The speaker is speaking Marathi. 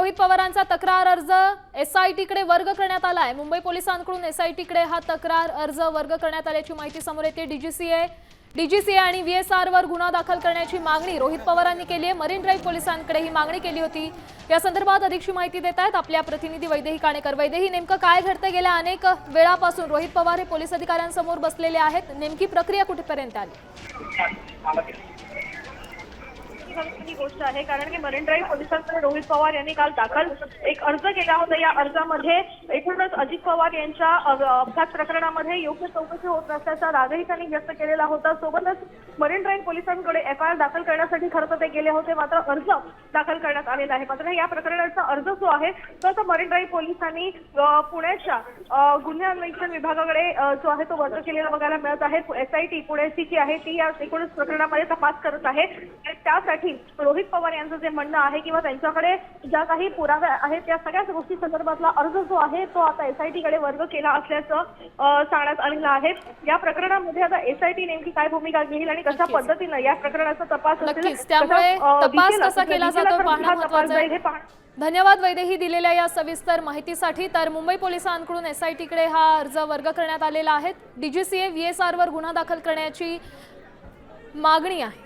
रोहित पवारांचा तक्रार अर्ज एसआयटीकडे वर्ग करण्यात आला आहे। मुंबई पोलिसांकडून एसआयटीकडे हा तक्रार अर्ज वर्ग करण्यात आल्याची माहिती समोर येते। डीजीसीए आणि व्हीएसआर वर गुन्हा दाखल करण्याची मागणी रोहित पवारांनी केली आहे। मरीन ड्राईव्ह पोलिसांकडे ही मागणी केली होती। या संदर्भात अधिकची माहिती देत आहेत आपल्या प्रतिनिधी वैदेही काणेकर। वैदेही, नेमकं काय घडतं? गेल्या अनेक वेळापासून रोहित पवार हे पोलीस अधिकाऱ्यांसमोर बसलेले आहेत, नेमकी प्रक्रिया कुठेपर्यंत आली? ही गोष्ट आहे कारण की मरीन ड्राईव्ह पोलिसांकडे रोहित पवार यांनी काल दाखल एक अर्ज केला होता। या अर्जामध्ये एकूणच अजित पवार यांच्या अपघात प्रकरणामध्ये योग्य चौकशी होत नसल्याचा रागही त्यांनी व्यक्त केलेला होता। सोबतच मरीन ड्राईव्ह पोलिसांकडे एफआयआर दाखल करण्यासाठी खरं तर ते गेले होते, मात्र अर्ज दाखल करण्यात आलेला आहे। मात्र या प्रकरणाचा अर्ज जो आहे तो मरीन ड्राईव्ह पोलिसांनी पुण्याच्या गुन्हे अन्वेषण विभागाकडे जो आहे तो वर्ग केलेला बघायला मिळत आहे। एसआयटी पुण्याची जी आहे ती या एकूणच प्रकरणामध्ये तपास करत आहे। त्यासाठी रोहित पवार यांचं जे म्हणणं आहे किंवा त्यांच्याकडे ज्या काही पुरावे आहेत त्या सगळ्याच गोष्टी संदर्भातला अर्ज जो आहे तो आता एसआयटीकडे वर्ग केला असल्याचं सांगण्यात आलेलं आहे। या प्रकरणामध्ये आता एसआयटी नेमकी काय भूमिका घेईल आणि कशा पद्धतीनं या प्रकरणाचा तपास असेल, त्यामुळे तपास कसा केला जातो पाहणं महत्त्वाचं आहे। धन्यवाद वैदेही दिलेल्या या सविस्तर माहितीसाठी। तर मुंबई पोलिसांकडून एसआयटीकडे हा अर्ज वर्ग करण्यात आलेला आहे। डीजीसीए व्हीएसआर वर गुन्हा दाखल करण्याची मागणी आहे।